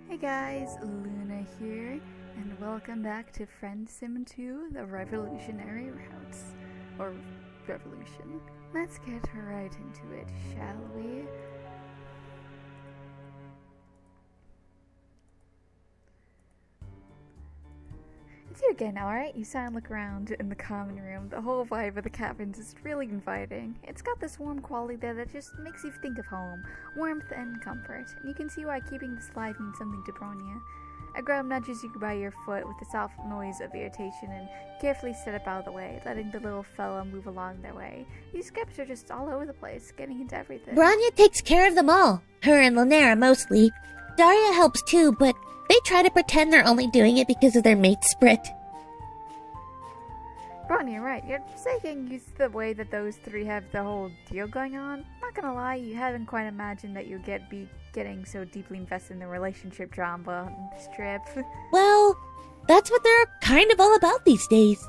Hey guys, Luna here, and welcome back to Friendsim 2, the Revolutionary Routes. Or Revolution. Let's get right into it, shall we? It's you again, alright? You sigh and look around in the common room. The whole vibe of the cabin's is really inviting. It's got this warm quality there that just makes you think of home, warmth and comfort. And you can see why keeping this alive means something to Bronya. A grub nudges you by your foot with a soft noise of irritation and carefully set it out of the way, letting the little fella move along their way. These scripts are just all over the place, getting into everything. Bronya takes care of them all. Her and Lanera mostly. Daria helps too, but they try to pretend they're only doing it because of their mate split. Bronya, right. You're saying the way that those three have the whole deal going on. Not gonna lie, you haven't quite imagined that you'll be getting so deeply invested in the relationship drama on this trip. Well, that's what they're kind of all about these days.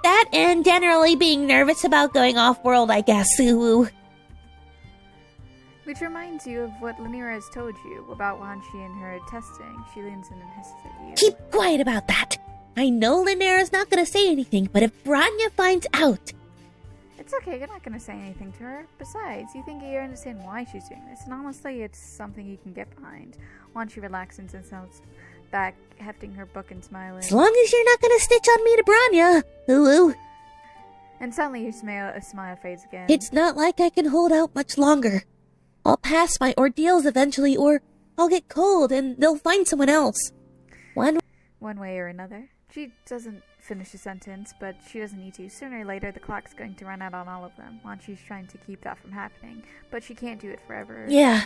That and generally being nervous about going off-world, I guess. Ooh. Which reminds you of what Lanera has told you about Wanshi and her testing. She leans in and hisses at you. Keep quiet about that. I know Lanera's not gonna say anything, but if Bronya finds out... It's okay, you're not gonna say anything to her. Besides, you think you understand why she's doing this, and honestly, it's something you can get behind. Wanshi relaxes and sounds back, hefting her book and smiling. As long as you're not gonna snitch on me to Bronya. Ooh. And suddenly her smile fades again. It's not like I can hold out much longer. I'll pass my ordeals eventually, or I'll get cold and they'll find someone else. One way or another. She doesn't finish a sentence, but she doesn't need to. Sooner or later, the clock's going to run out on all of them. She's trying to keep that from happening, but she can't do it forever. Yeah.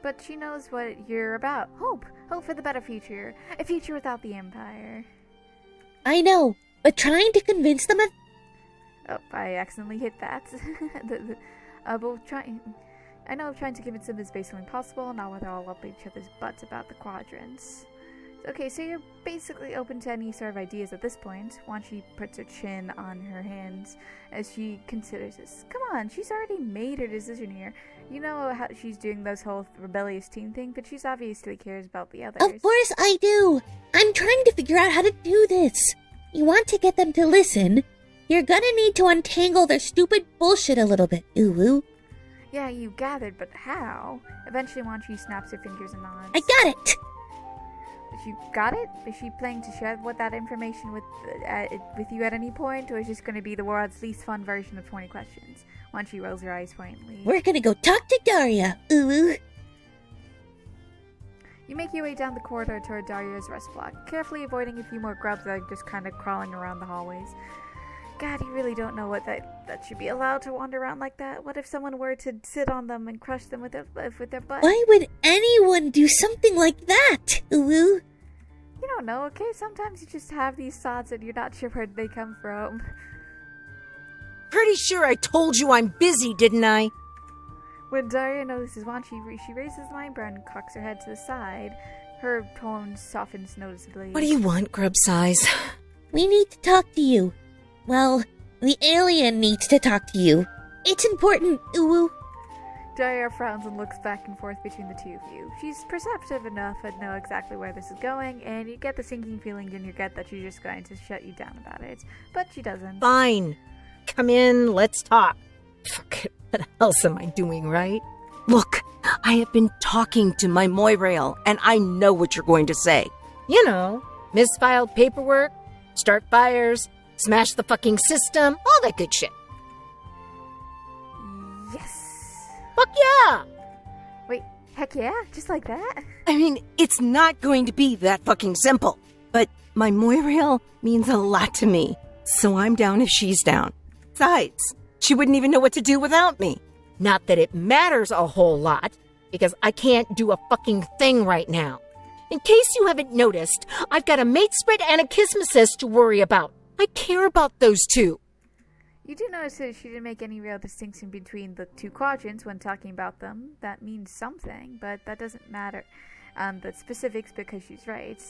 But she knows what you're about. Hope. Hope for the better future. A future without the Empire. I know, but trying to convince them of... Oh, I accidentally hit that. I know trying to convince them is basically impossible, not whether all up each other's butts about the quadrants. Okay, so you're basically open to any sort of ideas at this point. Wanshi puts her chin on her hands as she considers this. Come on, she's already made her decision here. You know how she's doing this whole rebellious teen thing, but she's obviously cares about the others. Of course I do. I'm trying to figure out how to do this. You want to get them to listen, you're gonna need to untangle their stupid bullshit a little bit. Ooh. Yeah, you gathered, but how? Eventually Wanshi snaps her fingers and nods. I got it! You got it? Is she planning to share that information with you at any point, or is this going to be the world's least fun version of 20 questions? Once she rolls her eyes pointedly. We're gonna go talk to Daria. Ooh. You make your way down the corridor toward Daria's rest block, carefully avoiding a few more grubs that are just kind of crawling around the hallways. God, you really don't know what that should be allowed to wander around like that. What if someone were to sit on them and crush them with their butt? Why would anyone do something like that? Ooh. You don't know, okay? Sometimes you just have these thoughts and you're not sure where they come from. Pretty sure I told you I'm busy, didn't I? When Daria notices Wanshi, she raises an eyebrow and cocks her head to the side. Her tone softens noticeably. What do you want, grub size? We need to talk to you. Well, the alien needs to talk to you. It's important, ooh. Daria frowns and looks back and forth between the two of you. She's perceptive enough to know exactly where this is going, and you get the sinking feeling in your gut that she's just going to shut you down about it. But she doesn't. Fine. Come in, let's talk. Fuck, what else am I doing, right? Look, I have been talking to my Moirail, and I know what you're going to say. You know, misfiled paperwork, start fires, smash the fucking system, all that good shit. Yes. Fuck yeah! Wait, heck yeah? Just like that? I mean, it's not going to be that fucking simple. But my Moirail means a lot to me, so I'm down if she's down. Besides, she wouldn't even know what to do without me. Not that it matters a whole lot, because I can't do a fucking thing right now. In case you haven't noticed, I've got a mate split and a kismesis to worry about. I care about those two. You do notice that she didn't make any real distinction between the two quadrants when talking about them. That means something, but that doesn't matter the specifics because she's right.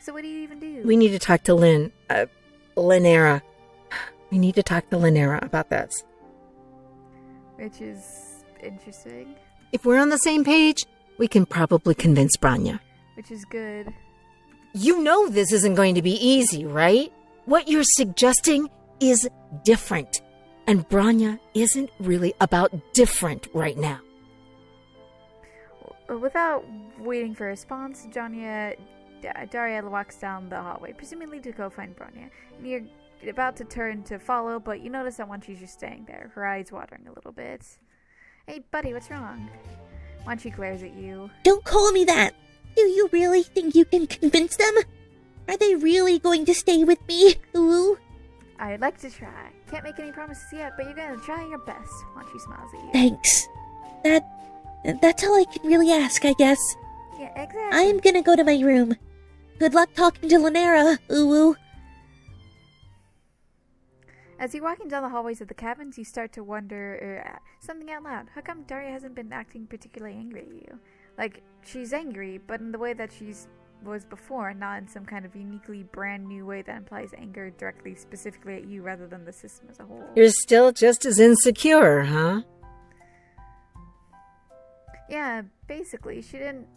So what do you even do? We need to talk to Lanera. We need to talk to Lanera about this. Which is interesting. If we're on the same page, we can probably convince Bronya. which is good. You know this isn't going to be easy, right? What you're suggesting is different. And Branya isn't really about different right now. Without waiting for a response, Daria walks down the hallway, presumably to go find Branya. And you're about to turn to follow, but you notice that Wanchi's just staying there, her eyes watering a little bit. Hey, buddy, what's wrong? Wanchi glares at you. Don't call me that! Do you really think you can convince them? Are they really going to stay with me? Ooh. I'd like to try. Can't make any promises yet, but you're gonna try your best. Wanchi smiles at you. Thanks. That's all I can really ask, I guess. Yeah, exactly. I'm gonna go to my room. Good luck talking to Lanera, ooh. As you're walking down the hallways of the cabins, you start to wonder something out loud. How come Daria hasn't been acting particularly angry at you? Like, she's angry, but in the way that was before, not in some kind of uniquely brand new way that implies anger directly, specifically at you rather than the system as a whole. You're still just as insecure, huh? Yeah, basically. She didn't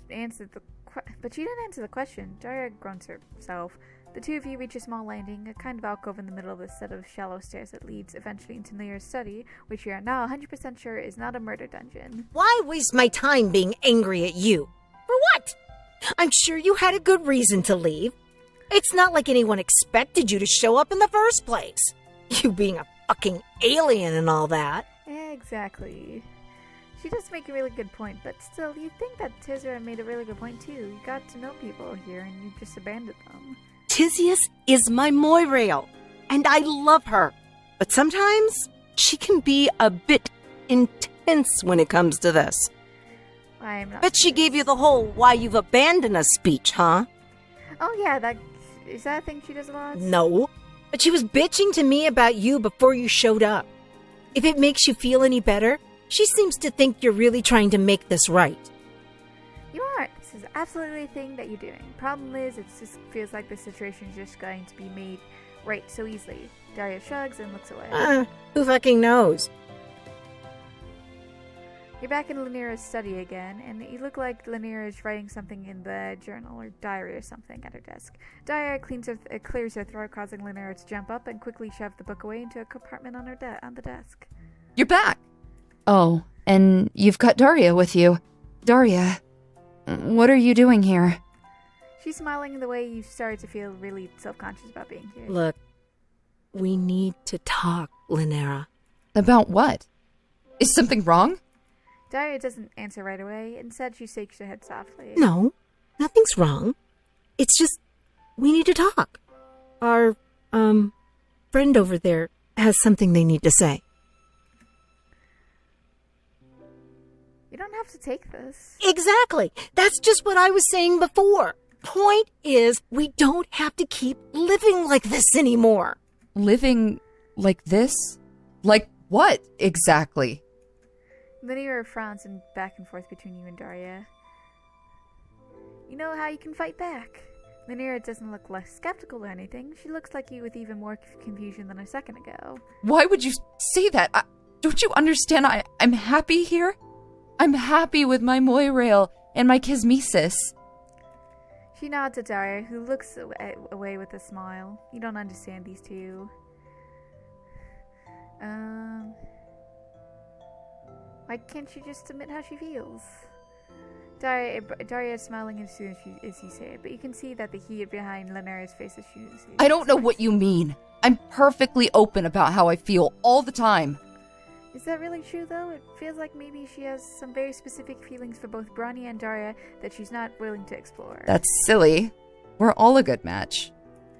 answer the question. Daria grunts herself. The two of you reach a small landing, a kind of alcove in the middle of a set of shallow stairs that leads eventually into Lanera's study, which you are now 100% sure is not a murder dungeon. Why waste my time being angry at you? For what? I'm sure you had a good reason to leave. It's not like anyone expected you to show up in the first place. You being a fucking alien and all that. Exactly. She does make a really good point, but still, you'd think that Tizra made a really good point too. You got to know people here and you just abandoned them. Tizius is my Moirail, and I love her. But sometimes she can be a bit intense when it comes to this. I'm not. Bet she gave you the whole "why you've abandoned us" speech, huh? Oh yeah, is that a thing she does a lot? No, but she was bitching to me about you before you showed up. If it makes you feel any better, she seems to think you're really trying to make this right. You are. This is absolutely the thing that you're doing. Problem is, it just feels like the situation is just going to be made right so easily. Daria shrugs and looks away. Who fucking knows? You're back in Lanera's study again, and you look like Lanera is writing something in the journal or diary or something at her desk. Daria clears her throat, causing Lanera to jump up and quickly shove the book away into a compartment on the desk. You're back! Oh, and you've got Daria with you. Daria, what are you doing here? She's smiling in the way you started to feel really self-conscious about being here. Look, we need to talk, Lanera. About what? Is something wrong? Daria doesn't answer right away. Instead, she shakes her head softly. No, nothing's wrong. It's just, we need to talk. Our, friend over there has something they need to say. You don't have to take this. Exactly. That's just what I was saying before. Point is, we don't have to keep living like this anymore. Living like this? Like what, exactly? Lanera frowns and back and forth between you and Daria. You know how you can fight back. Lanera doesn't look less skeptical or anything. She looks like you with even more confusion than a second ago. Why would you say that? Don't you understand? I'm happy here? I'm happy with my Moirail and my Kismesis. She nods at Daria, who looks away with a smile. You don't understand these two. Why can't she just admit how she feels? Daria is smiling as soon as you say it, but you can see that the heat behind Lanera's face as she says it. I don't know what you mean. I'm perfectly open about how I feel all the time. Is that really true, though? It feels like maybe she has some very specific feelings for both Branya and Daria that she's not willing to explore. That's silly. We're all a good match.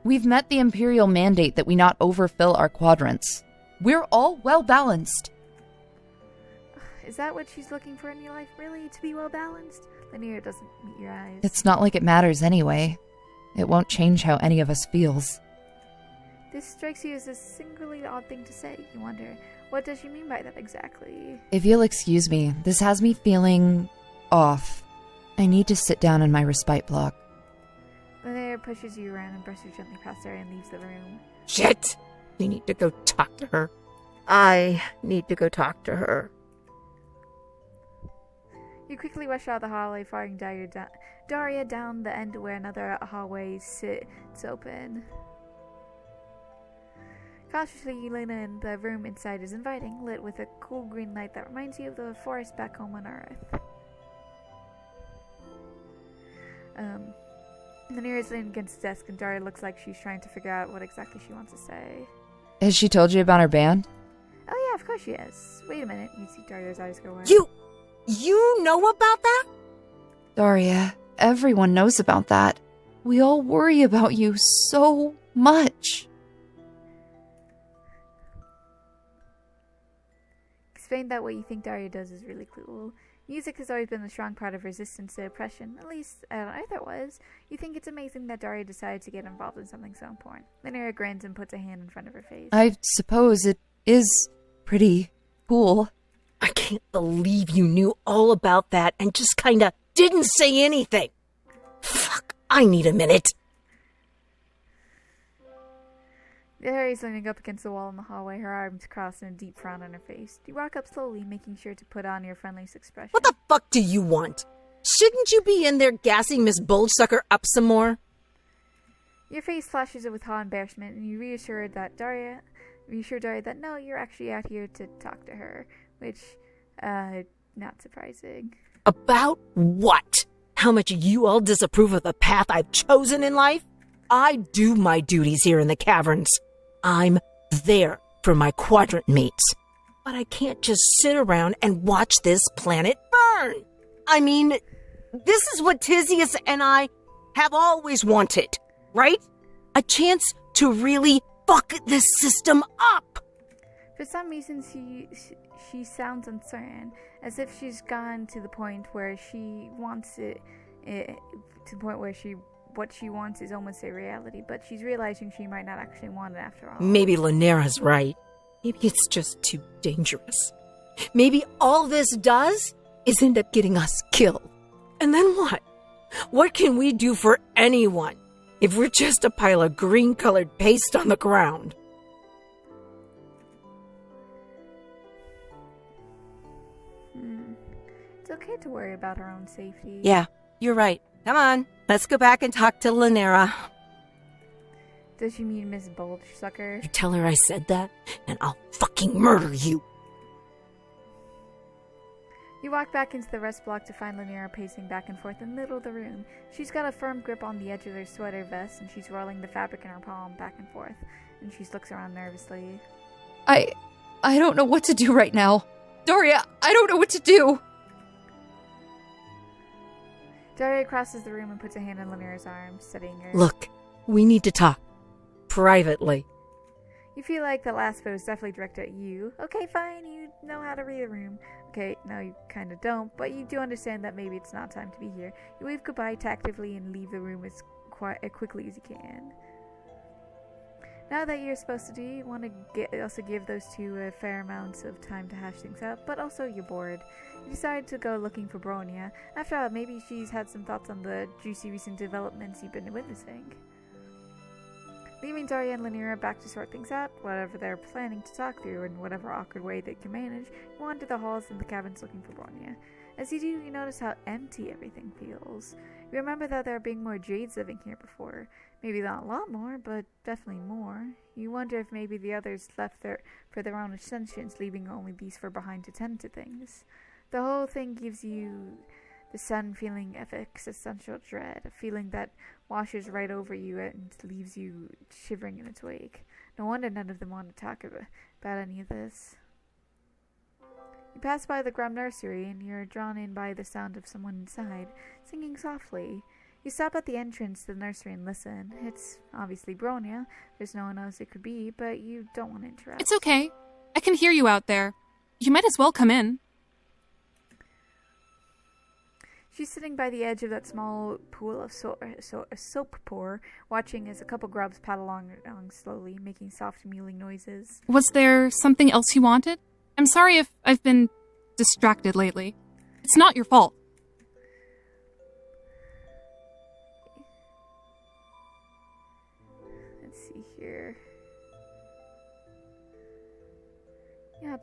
We've met the Imperial mandate that we not overfill our quadrants. We're all well-balanced. Is that what she's looking for in your life, really? To be well-balanced? Lanera doesn't meet your eyes. It's not like it matters anyway. It won't change how any of us feels. This strikes you as a singularly odd thing to say. You wonder, what does she mean by that exactly? If you'll excuse me, this has me feeling off. I need to sit down in my respite block. Lanera pushes you around and brushes gently past her and leaves the room. Shit! We need to go talk to her. I need to go talk to her. You quickly rush out the hallway, firing Daria down the end where another hallway sits open. Cautiously, you lean in. The room inside is inviting, lit with a cool green light that reminds you of the forest back home on Earth. Lanira is leaning against the desk, and Daria looks like she's trying to figure out what exactly she wants to say. Has she told you about her band? Oh yeah, of course she is. Wait a minute. You see Daria's eyes go wide. You know about that? Daria, everyone knows about that. We all worry about you so much. Explain that what you think Daria does is really cool. Music has always been a strong part of resistance to oppression. At least, I don't know if it was. You think it's amazing that Daria decided to get involved in something so important. Lanira grins and puts a hand in front of her face. I suppose it is pretty cool. I can't believe you knew all about that and just kinda didn't say anything. Fuck, I need a minute. Daria's leaning up against the wall in the hallway, her arms crossed and a deep frown on her face. You walk up slowly, making sure to put on your friendliest expression. What the fuck do you want? Shouldn't you be in there gassing Miss Bulgesucker up some more? Your face flashes with hot embarrassment, and you reassure Daria that no, you're actually out here to talk to her, which, not surprising. About what? How much you all disapprove of the path I've chosen in life? I do my duties here in the caverns. I'm there for my quadrant mates. But I can't just sit around and watch this planet burn. I mean, this is what Tisius and I have always wanted, right? A chance to really fuck this system up. For some reason, she sounds uncertain, as if she's gone to the point where she wants it to the point where what she wants is almost a reality, but she's realizing she might not actually want it after all. Maybe Lanera's right. Maybe it's just too dangerous. Maybe all this does is end up getting us killed. And then what? What can we do for anyone if we're just a pile of green-colored paste on the ground? It's okay to worry about her own safety. Yeah, you're right. Come on, let's go back and talk to Lanera. Does she mean Miss Bulgesucker? You tell her I said that, and I'll fucking murder you. You walk back into the rest block to find Lanera pacing back and forth in the middle of the room. She's got a firm grip on the edge of her sweater vest, and she's rolling the fabric in her palm back and forth, and she looks around nervously. I don't know what to do right now. Daria, I don't know what to do. Daria crosses the room and puts a hand on Lanera's arm, steadying her. Look, we need to talk. Privately. You feel like the last vote is definitely directed at you. Okay, fine, you know how to read a room. Okay, no, you kind of don't, but you do understand that maybe it's not time to be here. You wave goodbye tactfully and leave the room as quickly as you can. Now that you're supposed to do, you want to also give those two a fair amount of time to hash things out, but also you're bored. You decide to go looking for Bronya. After all, maybe she's had some thoughts on the juicy recent developments you've been witnessing. Leaving Daria and Lanira back to sort things out, whatever they're planning to talk through in whatever awkward way they can manage, you wander the halls and the cabins looking for Bronya. As you do, you notice how empty everything feels. You remember that there are being more Jades living here before. Maybe not a lot more, but definitely more. You wonder if maybe the others left there for their own ascensions, leaving only these four behind to tend to things. The whole thing gives you the sudden feeling of existential dread, a feeling that washes right over you and leaves you shivering in its wake. No wonder none of them want to talk about any of this. You pass by the Grum nursery and you're drawn in by the sound of someone inside, singing softly. You stop at the entrance to the nursery and listen. It's obviously Bronya. There's no one else it could be, but you don't want to interrupt. It's okay. I can hear you out there. You might as well come in. She's sitting by the edge of that small pool of soap pour, watching as a couple grubs paddle along slowly, making soft mewling noises. Was there something else you wanted? I'm sorry if I've been distracted lately. It's not your fault. Let's see here. You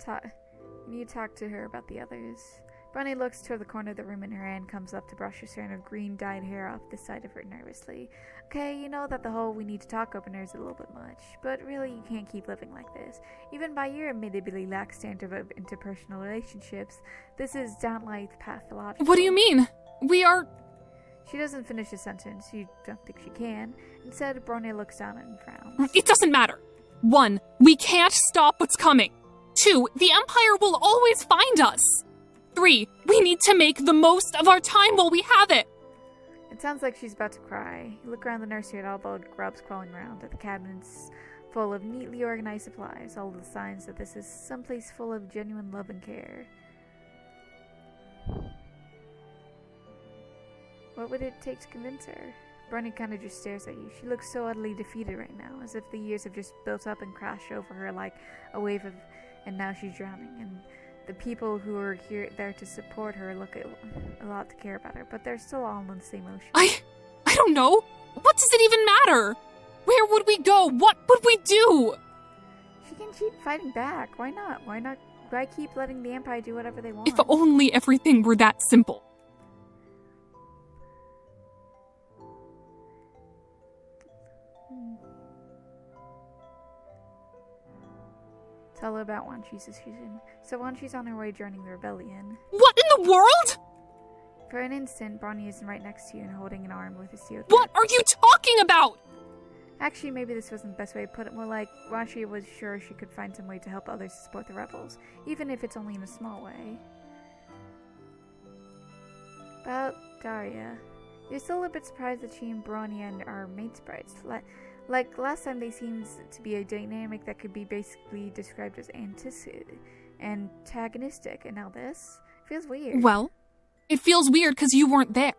need to talk to her about the others. Bronny looks toward the corner of the room and her hand comes up to brush a strand of green dyed hair off the side of her nervously. Okay, you know that the whole we need to talk opener is a little bit much, but really you can't keep living like this. Even by your admittedly lax standard of interpersonal relationships, this is downright pathological. What do you mean? We are... She doesn't finish the sentence. You don't think she can. Instead, Bronny looks down and frowns. It doesn't matter. 1, we can't stop what's coming. 2, the Empire will always find us. 3, we need to make the most of our time while we have it. It sounds like she's about to cry. You look around the nursery at all the grubs crawling around, at the cabinets full of neatly organized supplies, all the signs that this is someplace full of genuine love and care. What would it take to convince her? Bronny kind of just stares at you. She looks so utterly defeated right now, as if the years have just built up and crashed over her like a wave of, and now she's drowning. And the people who are there to support her look a lot to care about her, but they're still all in the same ocean. I don't know. What does it even matter? Where would we go? What would we do? She can keep fighting back. Why not? Why keep letting the Empire do whatever they want? If only everything were that simple. Tell her about Wanchi's fusion. So Wanchi's on her way joining the rebellion. What in the world? For an instant, Bronny is right next to you and holding an arm with a steel grip. What are you talking about? Actually, maybe this wasn't the best way to put it. More like, Wanchi was sure she could find some way to help others support the rebels, even if it's only in a small way. About Daria. You're still a bit surprised that she and Bronny are mate sprites. Like last time, they seemed to be a dynamic that could be basically described as antagonistic, and now this feels weird. Well, it feels weird because you weren't there.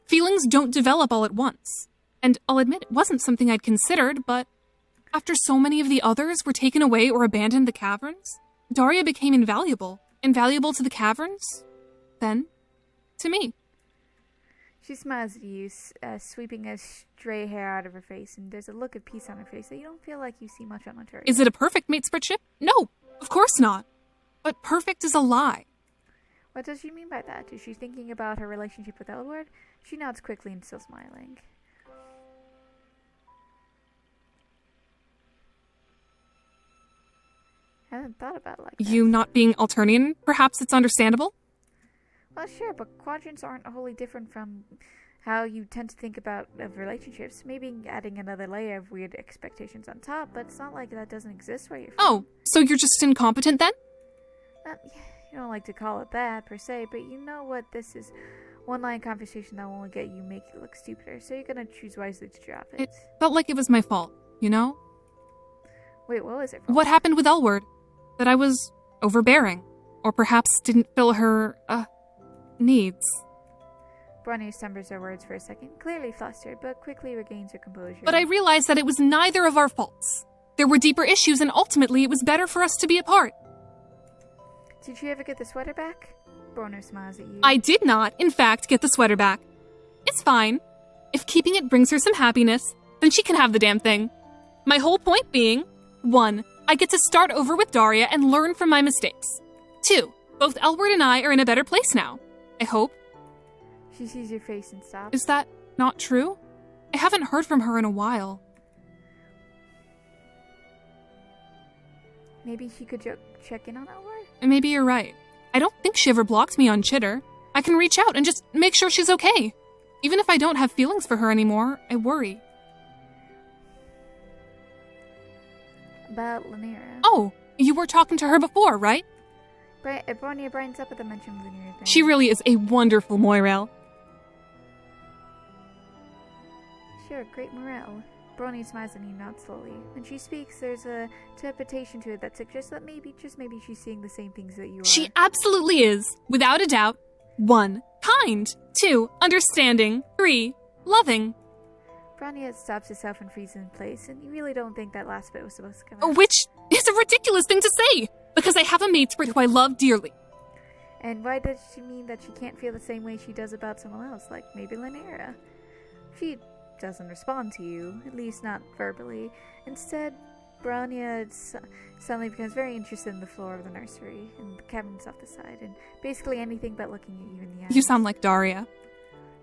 Feelings don't develop all at once. And I'll admit it wasn't something I'd considered, but after so many of the others were taken away or abandoned the caverns, Daria became invaluable. Invaluable to the caverns, then to me. She smiles at you, sweeping a stray hair out of her face, and there's a look of peace on her face that you don't feel like you see much on Ontario. Is it a perfect mate spreadship? No, of course not. But perfect is a lie. What does she mean by that? Is she thinking about her relationship with Elward? She nods quickly and still smiling. I hadn't thought about it like that. You not being Alternian, perhaps it's understandable? Well, sure, but quadrants aren't wholly different from how you tend to think about of relationships. Maybe adding another layer of weird expectations on top, but it's not like that doesn't exist where you're from. Oh, so you're just incompetent then? You don't like to call it that, per se, but you know what this is. One-line conversation that will only make you look stupider, so you're gonna choose wisely to drop it. It felt like it was my fault, you know? Wait, what was it? What happened with Elward? That I was overbearing, or perhaps didn't fill her, needs. Bronny stumbers her words for a second, clearly flustered, but quickly regains her composure. But I realized that it was neither of our faults. There were deeper issues, and ultimately it was better for us to be apart. Did you ever get the sweater back? Bronner smiles at you. I did not, in fact, get the sweater back. It's fine. If keeping it brings her some happiness, then she can have the damn thing. My whole point being, 1, I get to start over with Daria and learn from my mistakes. 2, both Elward and I are in a better place now. I hope. She sees your face and stops. Is that not true? I haven't heard from her in a while. Maybe she could check in on Elward? And maybe you're right. I don't think she ever blocked me on Chitter. I can reach out and just make sure she's okay. Even if I don't have feelings for her anymore, I worry. About Lanera. Oh, you were talking to her before, right? Bronny brightens up at the mention of Lanera thing. She really is a wonderful Moirail. Sure, great morale. Bronny smiles and he nods slowly. When she speaks, there's a interpretation to it that suggests that maybe, just maybe, she's seeing the same things that you are. She absolutely is, without a doubt. 1, kind. 2, understanding. 3, loving. Bronny stops herself and freezes in place, and you really don't think that last bit was supposed to come out. Which is a ridiculous thing to say, because I have a mate who I love dearly. And why does she mean that she can't feel the same way she does about someone else, like maybe Lanera? She doesn't respond to you, at least not verbally. Instead, Bronya suddenly becomes very interested in the floor of the nursery and the cabinets off the side and basically anything but looking at you in the eyes. You sound like Daria.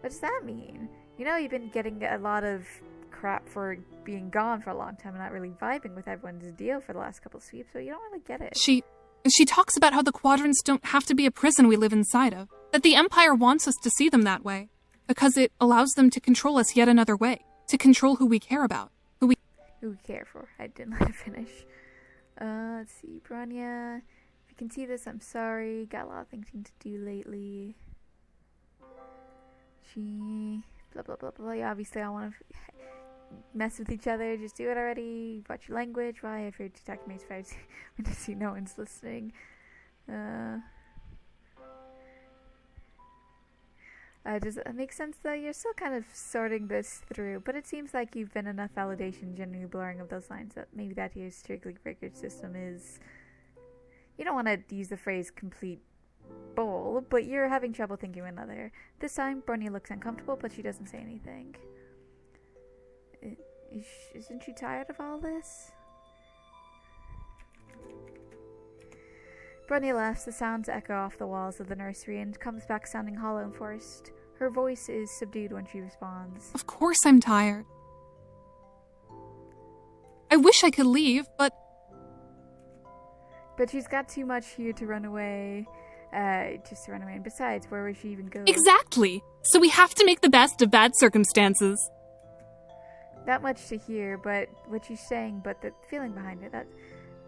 What does that mean? You know, you've been getting a lot of crap for being gone for a long time and not really vibing with everyone's deal for the last couple of sweeps, so you don't really get it. She talks about how the quadrants don't have to be a prison we live inside of. That the Empire wants us to see them that way. Because it allows them to control us yet another way. To control who we care about. Who we care for. I didn't let it finish. Let's see. Bronya, if you can see this, I'm sorry. Got a lot of thinking to do lately. She... blah, blah, blah, blah. Yeah, obviously I want to mess with each other. Just do it already. Watch your language. Why? I've heard you talk to me as far as when you see no one's listening. Does it make sense, though? You're still kind of sorting this through, but it seems like you've been enough validation, genuinely blurring of those lines, that maybe that here strictly record system is... You don't want to use the phrase complete bowl, but you're having trouble thinking of another. This time, Bronya looks uncomfortable, but she doesn't say anything. Isn't she tired of all this? Bronya laughs. The sounds echo off the walls of the nursery and comes back sounding hollow and forced. Her voice is subdued when she responds. Of course I'm tired. I wish I could leave, but she's got too much here to run away. Just to run away. And besides, where would she even go? Exactly! So we have to make the best of bad circumstances. Not much to hear, but what she's saying, but the feeling behind it, that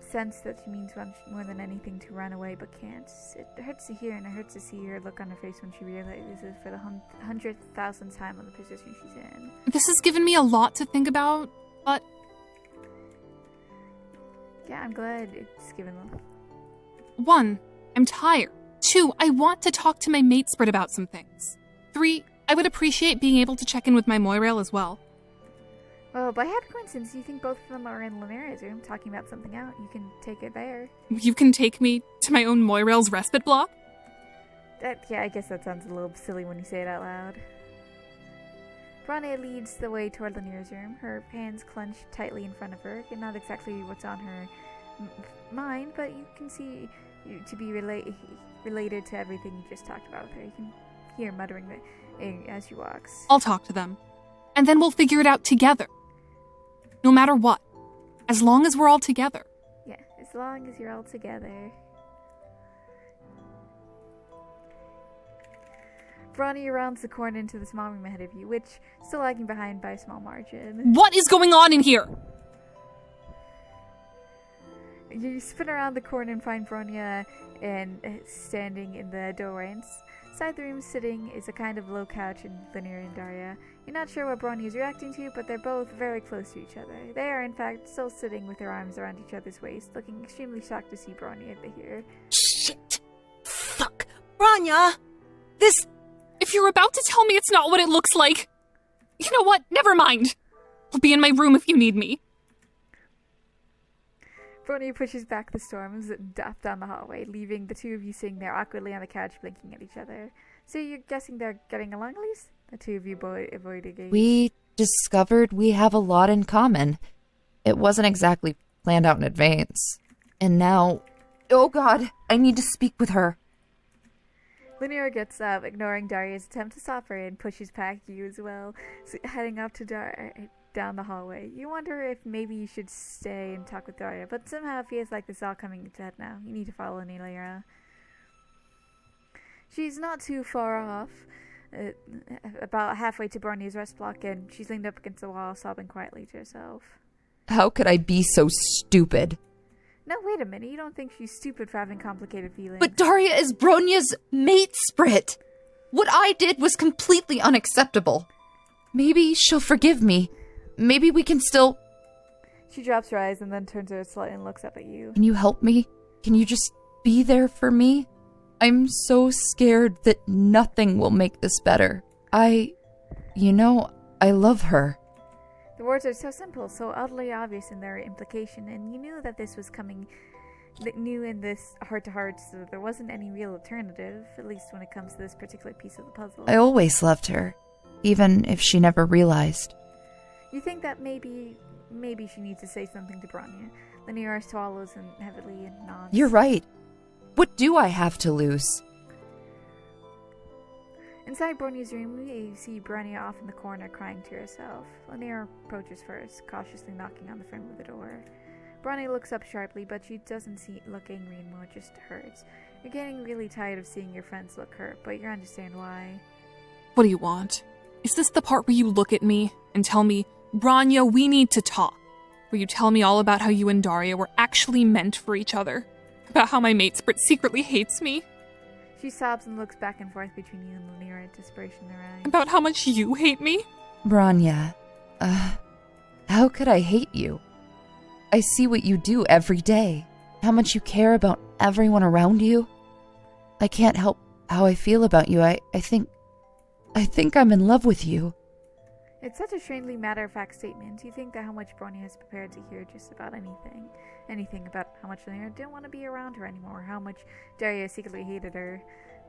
sense that she means much more than anything to run away but can't. It hurts to hear, and it hurts to see her look on her face when she realizes this is for the 100,000th time on the position she's in. This has given me a lot to think about, but... Yeah, I'm glad it's given them. 1, I'm tired. 2, I want to talk to my matesprit about some things. 3, I would appreciate being able to check in with my Moirail as well. Well, by happy coincidence, you think both of them are in Lemuria's room talking about something out. You can take it there. You can take me to my own Moirail's respite block? Yeah, I guess that sounds a little silly when you say it out loud. Bronya leads the way toward Lemuria's room, her hands clenched tightly in front of her. And not exactly what's on her mind, but you can see to be related to everything you just talked about with her. You can hear muttering as she walks. I'll talk to them. And then we'll figure it out together. No matter what. As long as we're all together. Yeah, as long as you're all together. Bronya rounds the corner into the small room ahead of you, which still lagging behind by a small margin. What is going on in here? You spin around the corner and find Bronya standing in the doorway. Inside the room sitting is a kind of low couch in Linear and Daria. You're not sure what Bronya is reacting to, but they're both very close to each other. They are, in fact, still sitting with their arms around each other's waist, looking extremely shocked to see Bronya here. Shit! Fuck! Bronya! This... If you're about to tell me it's not what it looks like... You know what? Never mind. I'll be in my room if you need me. Bronya pushes back the storms and down the hallway, leaving the two of you sitting there awkwardly on the couch blinking at each other. So you're guessing they're getting along at least? The two of you avoid a gaze. We discovered we have a lot in common. It wasn't exactly planned out in advance. And now... Oh god, I need to speak with her. Linear gets up, ignoring Daria's attempt to stop her, and pushes past you as well, so heading up to down the hallway. You wonder if maybe you should stay and talk with Daria, but somehow it feels like this is all coming to head now. You need to follow Nelia. She's not too far off, about halfway to Bronya's rest block, and she's leaned up against the wall, sobbing quietly to herself. How could I be so stupid? No, wait a minute. You don't think she's stupid for having complicated feelings. But Daria is Bronya's matesprit. What I did was completely unacceptable. Maybe she'll forgive me. Maybe we can still... She drops her eyes and then turns her slightly and looks up at you. Can you help me? Can you just be there for me? I'm so scared that nothing will make this better. I love her. The words are so simple, so oddly obvious in their implication, and you knew that this was coming, new in this heart-to-heart, so there wasn't any real alternative, at least when it comes to this particular piece of the puzzle. I always loved her, even if she never realized. You think that maybe maybe she needs to say something to Bronya. Lanier swallows and heavily and nods. You're right. What do I have to lose? Inside Bronya's room, you see Bronya off in the corner crying to herself. Lanier approaches first, cautiously knocking on the frame of the door. Bronya looks up sharply, but she doesn't look angry anymore, just hurt. You're getting really tired of seeing your friends look hurt, but you understand why. What do you want? Is this the part where you look at me and tell me, Bronya, we need to talk? Where you tell me all about how you and Daria were actually meant for each other? About how my mate Sprit secretly hates me? She sobs and looks back and forth between you and Lanier, desperation in her eyes. About how much you hate me? Bronya, how could I hate you? I see what you do every day. How much you care about everyone around you. I can't help how I feel about you. I think I'm in love with you. It's such a strangely matter-of-fact statement. You think that how much Bronya has prepared to hear just about anything. Anything about how much Lanier didn't want to be around her anymore, how much Daria secretly hated her.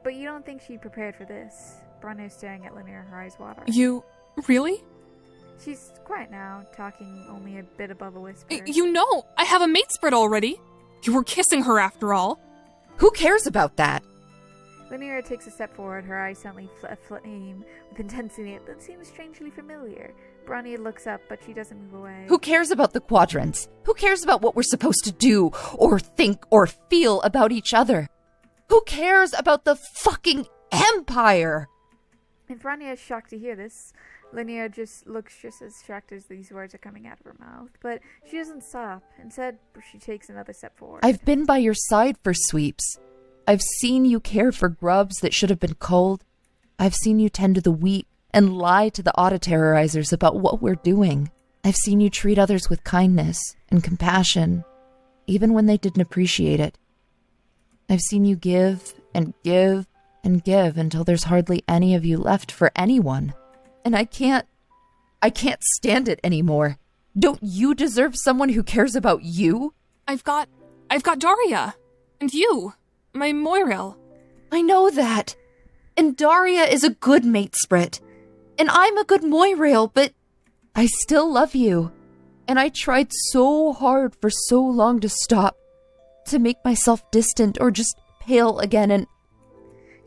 But you don't think she prepared for this. Bronya is staring at Lanier, her eyes watering. You... really? She's quiet now, talking only a bit above a whisper. You know, I have a mate Sprit already. You were kissing her after all. Who cares about that? Lanier takes a step forward, her eyes suddenly flame with intensity that seems strangely familiar. Bronya looks up, but she doesn't move away. Who cares about the quadrants? Who cares about what we're supposed to do, or think, or feel about each other? Who cares about the fucking Empire? And Bronya is shocked to hear this. Lanier looks just as shocked as these words are coming out of her mouth. But she doesn't stop. Instead, she takes another step forward. I've been by your side for sweeps. I've seen you care for grubs that should have been culled. I've seen you tend to the weak and lie to the auto-terrorizers about what we're doing. I've seen you treat others with kindness and compassion, even when they didn't appreciate it. I've seen you give and give and give until there's hardly any of you left for anyone. And I can't stand it anymore. Don't you deserve someone who cares about you? I've got Daria. And you. My Moiril. I know that. And Daria is a good mate Sprit. And I'm a good Moirail, but I still love you. And I tried so hard for so long to stop. To make myself distant or just pale again, and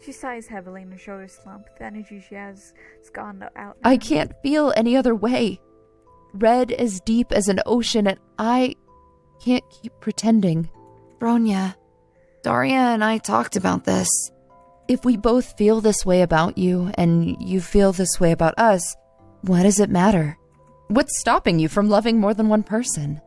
she sighs heavily and her shoulders slump. The energy she has is gone out now. I can't feel any other way. Red as deep as an ocean, and I can't keep pretending. Bronya, Daria and I talked about this. If we both feel this way about you, and you feel this way about us, what does it matter? What's stopping you from loving more than one person?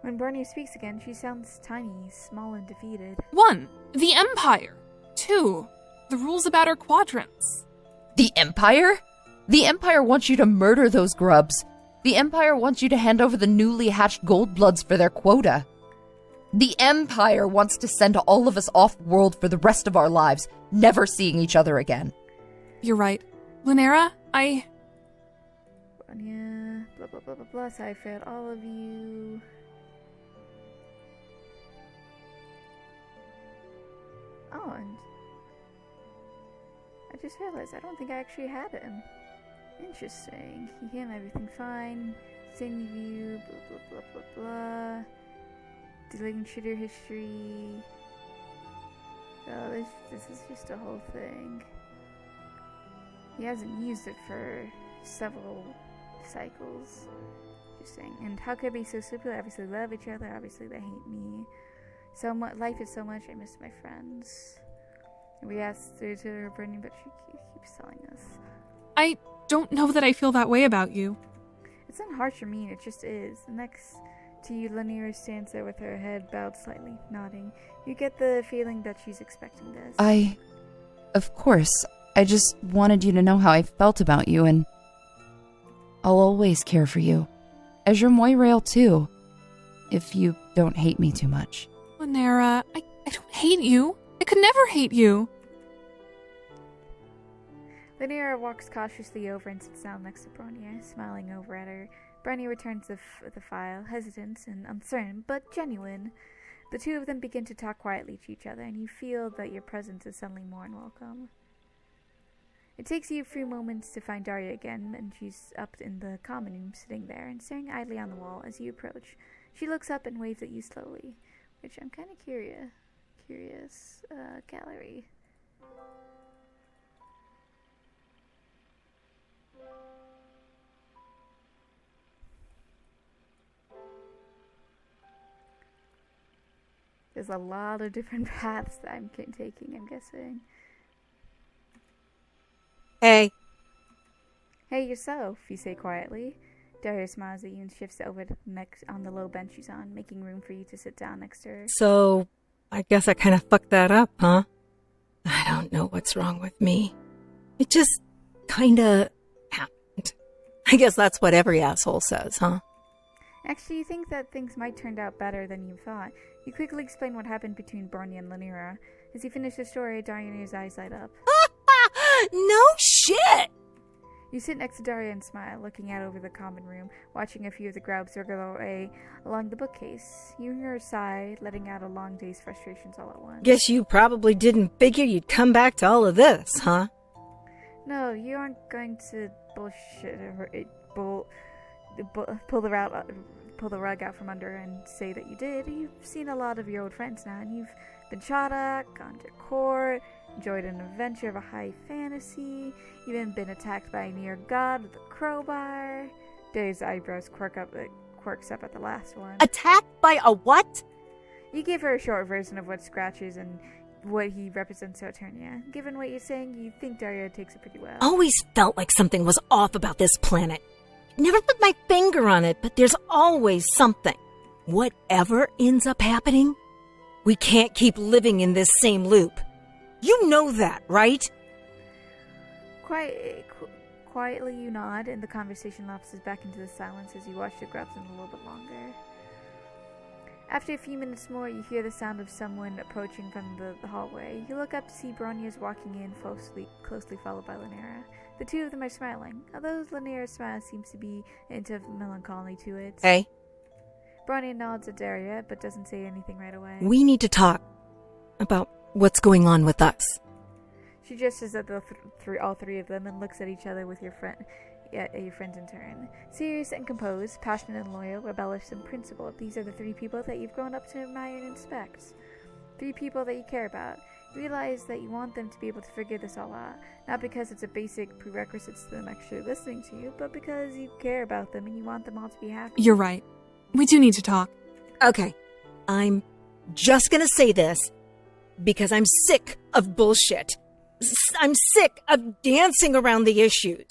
When Bronya speaks again, she sounds tiny, small, and defeated. 1. The Empire. 2. The rules about our quadrants. The Empire? The Empire wants you to murder those grubs. The Empire wants you to hand over the newly hatched Goldbloods for their quota. The Empire wants to send all of us off-world for the rest of our lives, never seeing each other again. You're right. Lunera, Bronya, blah blah blah blah blah, so I failed all of you. Oh, and I just realized I don't think I actually had him. Interesting. He handled everything fine. Send view, blah blah blah blah blah. Deleting shooter history. Oh, this is just a whole thing. He hasn't used it for several cycles. Interesting. And how could I be so stupid? Obviously love each other. Obviously they hate me. So much. Life is so much. I miss my friends. We asked her to Brittany, but she keeps telling us. I don't know that I feel that way about you. It's not harsh or mean. It just is. Next to you, Lanier stands there with her head bowed slightly, nodding. You get the feeling that she's expecting this. Of course. I just wanted you to know how I felt about you, and I'll always care for you. As your Moirail, too. If you don't hate me too much. Lunera, I don't hate you. I could never hate you. Lanier walks cautiously over and sits down next to Bronya, smiling over at her. Bronya returns the file, hesitant and uncertain, but genuine. The two of them begin to talk quietly to each other, and you feel that your presence is suddenly more unwelcome. It takes you a few moments to find Daria again, and she's up in the common room sitting there and staring idly on the wall as you approach. She looks up and waves at you slowly, which I'm kind of curious. Gallery. There's a lot of different paths that I'm taking, I'm guessing. Hey. Hey yourself, you say quietly. Daria smiles at you and shifts over to next on the low bench she's on, making room for you to sit down next to her. So, I guess I kind of fucked that up, huh? I don't know what's wrong with me. It just kind of happened. I guess that's what every asshole says, huh? Actually, you think that things might turn out better than you thought. You quickly explain what happened between Barney and Lanira. As you finish the story, Daria's eyes light up. No shit! You sit next to Daria and smile, looking out over the common room, watching a few of the grubs wriggle away along the bookcase. You hear her sigh, letting out a long day's frustrations all at once. Guess you probably didn't figure you'd come back to all of this, huh? No, you aren't going to bullshit or pull the rug out from under and say that you did. You've seen a lot of your old friends now, and you've been shot at, gone to court, enjoyed an adventure of a high fantasy, even been attacked by a near god with a crowbar. Dave's eyebrows quirks up at the last one. Attacked by a what? You give her a short version of what Scratches and what he represents to Eternia. Given what you're saying, you think Daria takes it pretty well. Always felt like something was off about this planet. Never put my finger on it, but there's always something. Whatever ends up happening, we can't keep living in this same loop. You know that, right? Quietly you nod, and the conversation lapses back into the silence as you watch the grubs in a little bit longer. After a few minutes more, you hear the sound of someone approaching from the hallway. You look up to see Bronia's walking in, closely followed by Lanira. The two of them are smiling, although Lanira's smile seems to be a hint of melancholy to it. Hey? Bronia nods at Daria, but doesn't say anything right away. We need to talk about what's going on with us. She gestures at all three of them and looks at each other with your friends in turn. Serious and composed, passionate and loyal, rebellious and principled. These are the three people that you've grown up to admire and respect. 3 people that you care about. Realize that you want them to be able to figure this all out. Not because it's a basic prerequisite to them actually listening to you, but because you care about them and you want them all to be happy. You're right. We do need to talk. Okay, I'm just gonna say this because I'm sick of bullshit. I'm sick of dancing around the issues.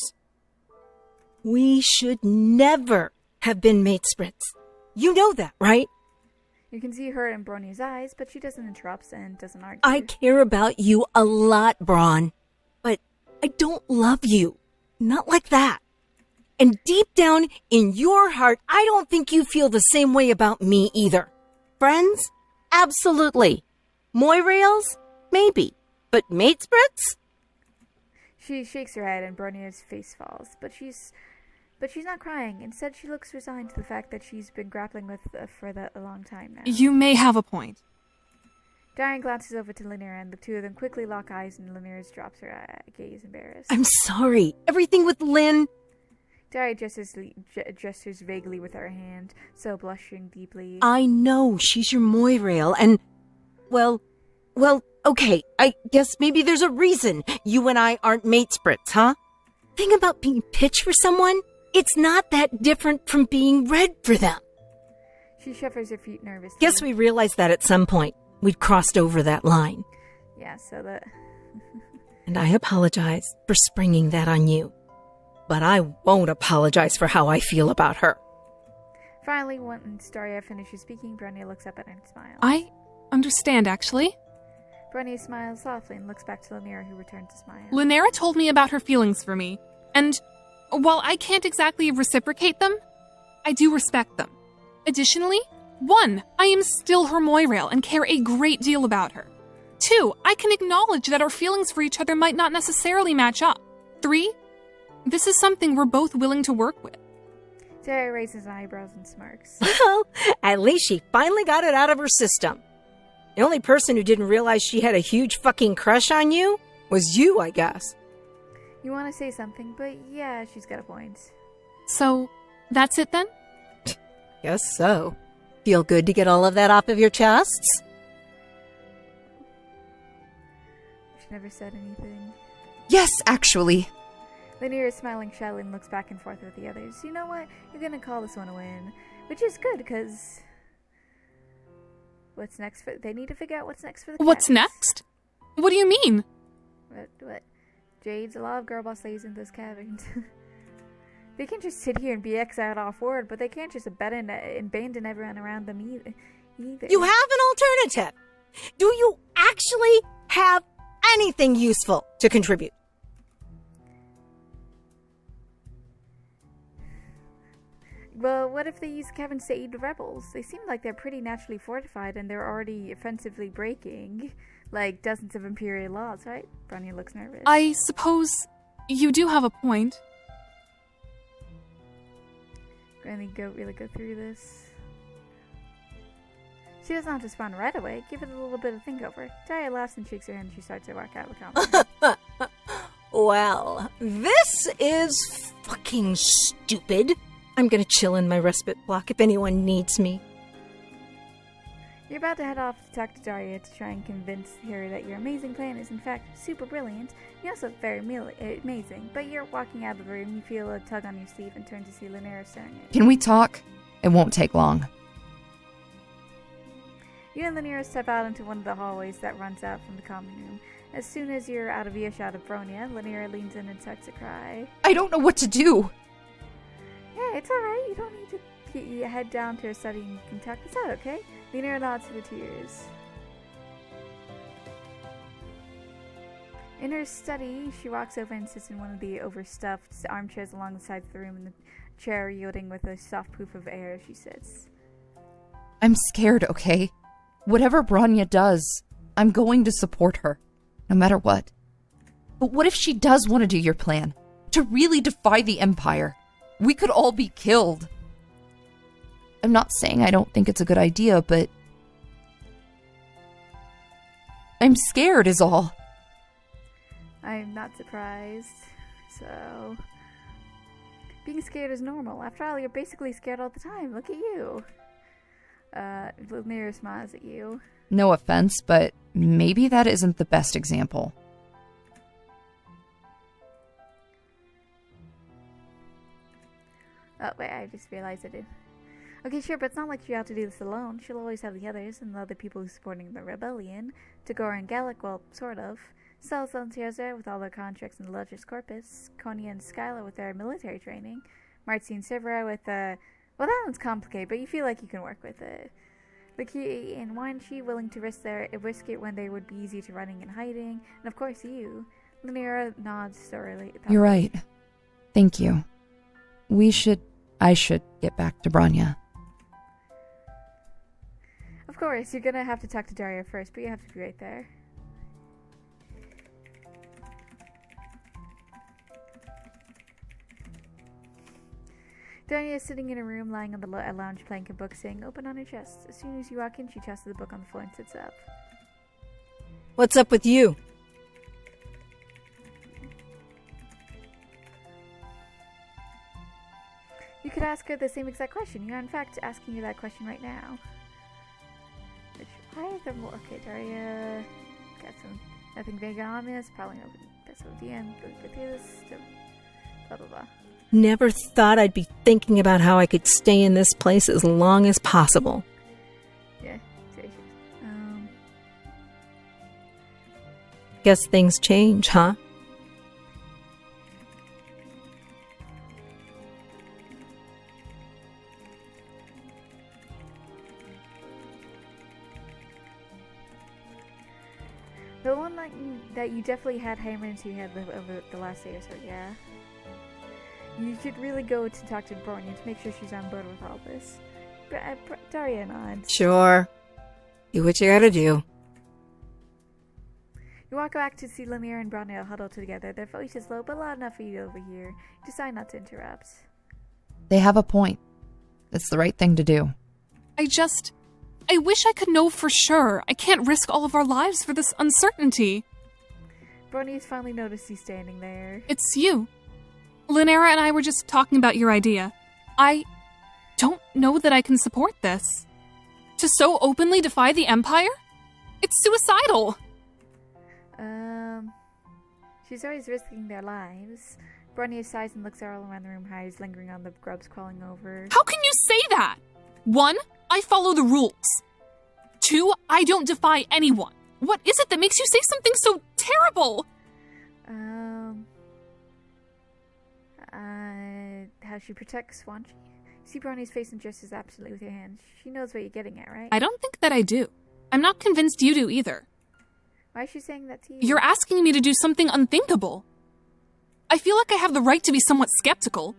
We should never have been mate sprits. You know that, right? You can see her in Bronia's eyes, but she doesn't interrupt and doesn't argue. I care about you a lot, Braun, but I don't love you. Not like that. And deep down in your heart, I don't think you feel the same way about me either. Friends? Absolutely. Moirails? Maybe. But mate sprits? She shakes her head and Bronia's face falls, but she's not crying. Instead, she looks resigned to the fact that she's been grappling with for a long time now. You may have a point. Darian glances over to Lanira, and the two of them quickly lock eyes, and Lanira drops her gaze, embarrassed. I'm sorry. Everything with Lynn... Daria gestures vaguely with her hand, so blushing deeply. I know she's your Moirail, and... Well, okay, I guess maybe there's a reason you and I aren't mate sprits, huh? Thing about being pitched for someone, it's not that different from being read for them. She shuffles her feet nervously. Guess we realized that at some point. We'd crossed over that line. Yeah, so that... And I apologize for springing that on you. But I won't apologize for how I feel about her. Finally, once Daria finishes speaking, Bronia looks up at her and smiles. I understand, actually. Bronia smiles softly and looks back to Lanira, who returns to smile. Lanira told me about her feelings for me, and while I can't exactly reciprocate them, I do respect them. Additionally, 1, I am still her Moirail and care a great deal about her. 2, I can acknowledge that our feelings for each other might not necessarily match up. 3, this is something we're both willing to work with. Daria raises eyebrows and smirks. Well, at least she finally got it out of her system. The only person who didn't realize she had a huge fucking crush on you was you, I guess. You want to say something, but yeah, she's got a point. So, that's it then? Guess so. Feel good to get all of that off of your chests? She never said anything. Yes, actually. Lanier is smiling shyly and looks back and forth with the others. You know what? You're gonna call this one a win. Which is good, because... What's next for... They need to figure out what's next for the What's cats. next? What do you mean? What? Jades, a lot of girl boss ladies in those cabins. They can just sit here and be exiled off world, but they can't just abandon everyone around them either. You have an alternative. Do you actually have anything useful to contribute? Well, what if they use cabins to aid the rebels? They seem like they're pretty naturally fortified and they're already offensively breaking, like, dozens of Imperial laws, right? Bronya looks nervous. I suppose you do have a point. Really go through this. She doesn't have to respond right away. Give it a little bit of think over. Daria laughs and shakes her hand and she starts to walk out of the conference. Well, this is fucking stupid. I'm gonna chill in my respite block if anyone needs me. You're about to head off to talk to Daria to try and convince her that your amazing plan is in fact super brilliant. You're also very amazing, but you're walking out of the room, you feel a tug on your sleeve and turn to see Llanera staring at you. Can we talk? It won't take long. You and Llanera step out into one of the hallways that runs out from the common room. As soon as you're out of earshot of Bronya, Llanera leans in and starts to cry. I don't know what to do. Yeah, it's alright. You don't need to keep your head down to a study in Kentucky. Is that okay? Llanera nods to the tears. In her study, she walks over and sits in one of the overstuffed armchairs along the sides of the room, and the chair yielding with a soft poof of air as she sits. I'm scared, okay? Whatever Bronya does, I'm going to support her, no matter what. But what if she does want to do your plan? To really defy the Empire? We could all be killed. I'm not saying I don't think it's a good idea, but... I'm scared is all. I'm not surprised. So... Being scared is normal. After all, you're basically scared all the time. Look at you. Llanera smiles at you. No offense, but maybe that isn't the best example. Oh, wait, I just realized I did. Okay, sure, but it's not like she ought to do this alone. She'll always have the others and the other people who's supporting the rebellion. Tagora and Gallic, well, sort of. Stella's there with all their contracts in the Legis Corpus. Konya and Skylar with their military training. Marcy and Severa with, well, that one's complicated, but you feel like you can work with it. Laki and why isn't she willing to risk it when they would be easy to running and hiding? And of course you. Llanera nods thoroughly. You're right. Thank you. I should get back to Bronya. Of course, you're gonna have to talk to Daria first, but you have to be right there. Daria is sitting in a room, lying on the lounge playing a book, saying, "Open on her chest." As soon as you walk in, she tosses the book on the floor and sits up. What's up with you? You could ask her the same exact question. You're in fact asking her that question right now. Why is there more? Okay, Daria got nothing vague and ominous. Probably no best of the end. Go through this. Blah blah blah. Never thought I'd be thinking about how I could stay in this place as long as possible. Yeah, seriously. Guess things change, huh? The one that you definitely had hammered into your head over the last day or so, yeah? You should really go to talk to Bronya to make sure she's on board with all this. Daria nods. Sure. Do what you gotta do. You walk back to see Llanera and Bronya huddled together. Their voices low, but loud enough for you to overhear. You decide not to interrupt. They have a point. It's the right thing to do. I wish I could know for sure. I can't risk all of our lives for this uncertainty. Bronny's finally noticed he's standing there. It's you. Lynera and I were just talking about your idea. I don't know that I can support this. To so openly defy the Empire? It's suicidal. She's always risking their lives. Bronny sighs and looks all around the room, her eyes lingering on the grubs crawling over. How can you say that? 1, I follow the rules. 2, I don't defy anyone. What is it that makes you say something so terrible? How she protects Swanchy. See Bronny's face and gestures absently with her hands. She knows what you're getting at, right? I don't think that I do. I'm not convinced you do either. Why is she saying that to you? You're asking me to do something unthinkable. I feel like I have the right to be somewhat skeptical.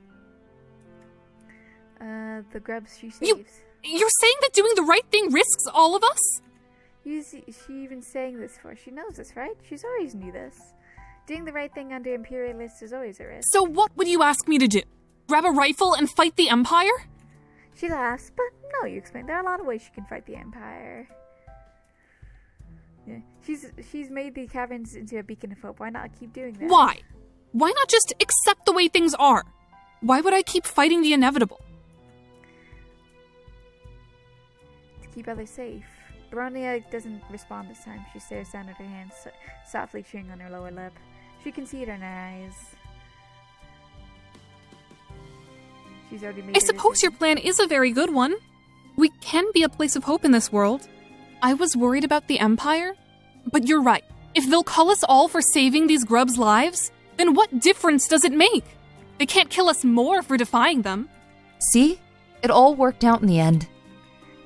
The grubs she saves. You're saying that doing the right thing risks all of us? Is she even saying this for? She knows this, right? She's always knew this. Doing the right thing under Imperialists is always a risk. So what would you ask me to do? Grab a rifle and fight the Empire? She laughs, but no, you explain. There are a lot of ways she can fight the Empire. Yeah, she's made the caverns into a beacon of hope. Why not keep doing that? Why? Why not just accept the way things are? Why would I keep fighting the inevitable? To keep others safe. Baronia doesn't respond this time. She stares down at her hands, softly chewing on her lower lip. She can see it in her eyes. She's already made I suppose your plan is a very good one. We can be a place of hope in this world. I was worried about the Empire, but you're right. If they'll cull us all for saving these grubs' lives, then what difference does it make? They can't kill us more for defying them. See? It all worked out in the end.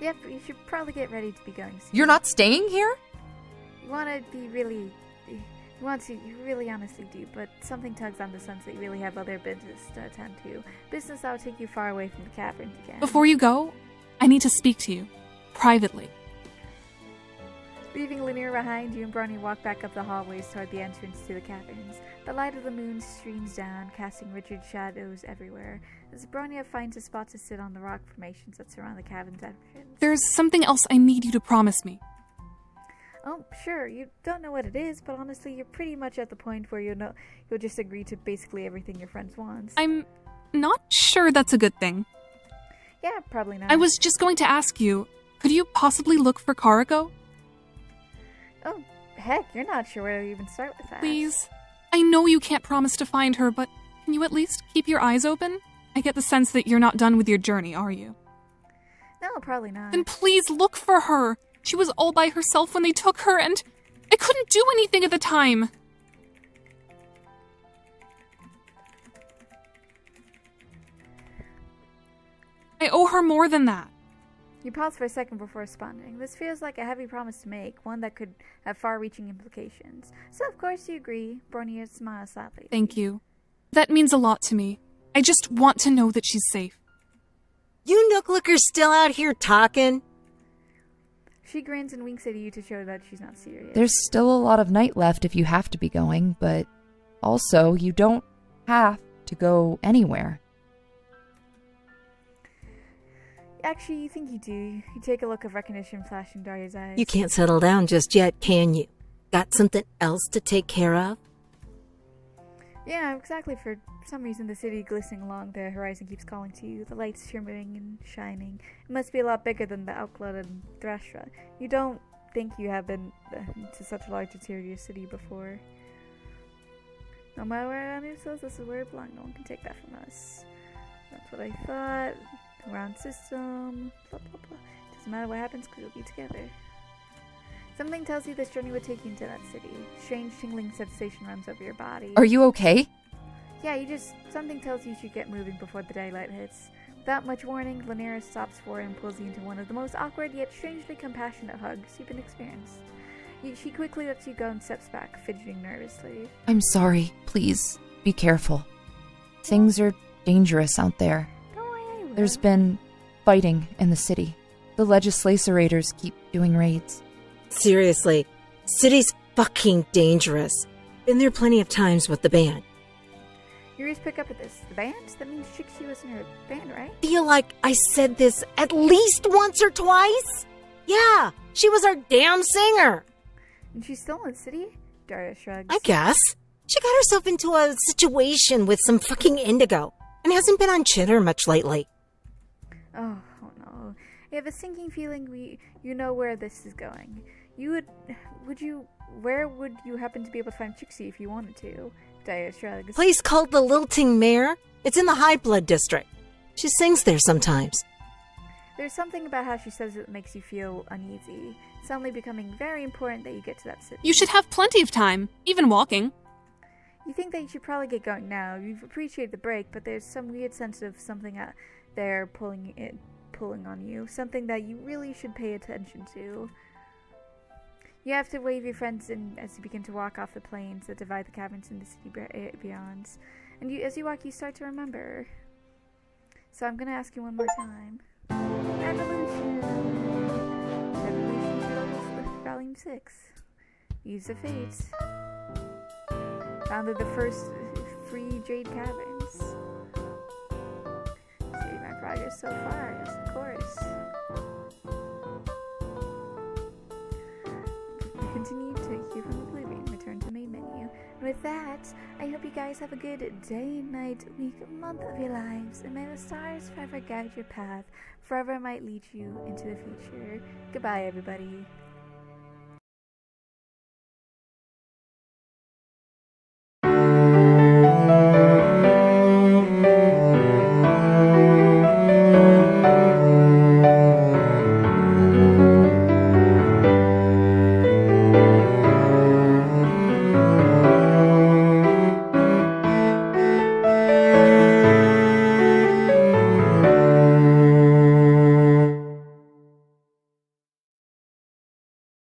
Yep, you should probably get ready to be going soon. You're not staying here? You want to be really... You really honestly do, but something tugs on the sense that you really have other business to attend to. Business that will take you far away from the caverns again. Before you go, I need to speak to you. Privately. Leaving Lanier behind, you and Bronny walk back up the hallways toward the entrance to the caverns. The light of the moon streams down, casting rigid shadows everywhere, as Bronya finds a spot to sit on the rock formations that surround the cavern's entrance. There's something else I need you to promise me. Oh, sure, you don't know what it is, but honestly, you're pretty much at the point where you'll just agree to basically everything your friends want. I'm not sure that's a good thing. Yeah, probably not. I was just going to ask you, could you possibly look for Karako? Oh, heck, you're not sure where to even start with that. Please. I know you can't promise to find her, but can you at least keep your eyes open? I get the sense that you're not done with your journey, are you? No, probably not. Then please look for her. She was all by herself when they took her, and I couldn't do anything at the time. I owe her more than that. You pause for a second before responding. This feels like a heavy promise to make, one that could have far-reaching implications. So, of course, you agree. Bronya smiles sadly. Thank you. That means a lot to me. I just want to know that she's safe. You nook-lookers still out here talking? She grins and winks at you to show that she's not serious. There's still a lot of night left if you have to be going, but also you don't have to go anywhere. Actually, you think you do. You take a look of recognition flashing Daria's eyes. You can't settle down just yet, can you? Got something else to take care of? Yeah, exactly. For some reason, the city glistening along the horizon keeps calling to you, the lights shimmering and shining. It must be a lot bigger than the outclouded Thrashra. You don't think you have been to such a large interior city before. No matter where anyone says, this is where it belongs. No one can take that from us. That's what I thought. Round system. Blah, blah, blah. Doesn't matter what happens because we'll be together. Something tells you this journey would take you into that city. Strange tingling sensation runs over your body. Are you okay? Yeah, something tells you should get moving before the daylight hits. Without much warning, Llanera stops forward and pulls you into one of the most awkward yet strangely compassionate hugs you've been experienced. She quickly lets you go and steps back, fidgeting nervously. I'm sorry. Please, be careful. Things are dangerous out there. Don't worry, I will. There's been fighting in the city. The legislators keep doing raids. Seriously, city's fucking dangerous. Been there plenty of times with the band. Your ears pick up at this. The band? That means Trixie was in her band, right? Feel like I said this at least once or twice? Yeah, she was our damn singer. And she's still in the city? Daria shrugs. I guess. She got herself into a situation with some fucking indigo and hasn't been on Chitter much lately. Oh no. I have a sinking feeling you know where this is going. Where would you happen to be able to find Trixie if you wanted to? Daria shrugs. Place called the Lilting Mare. It's in the High Blood District. She sings there sometimes. There's something about how she says it that makes you feel uneasy. It's suddenly becoming very important that you get to that city. You should have plenty of time, even walking. You think that you should probably get going now. You've appreciated the break, but there's some weird sense of something out there pulling on you. Something that you really should pay attention to. You have to wave your friends in as you begin to walk off the plains that divide the caverns and the city beyond. And as you walk, you start to remember. So I'm going to ask you one more time. Evolution. Volume 6. Use of Fate. Founded the first free Jade Caverns. See my progress so far, yes, of course. Continue to hear from Oblivion. Return to main menu. And with that, I hope you guys have a good day, night, week, month of your lives. And may the stars forever guide your path. Forever might lead you into the future. Goodbye, everybody.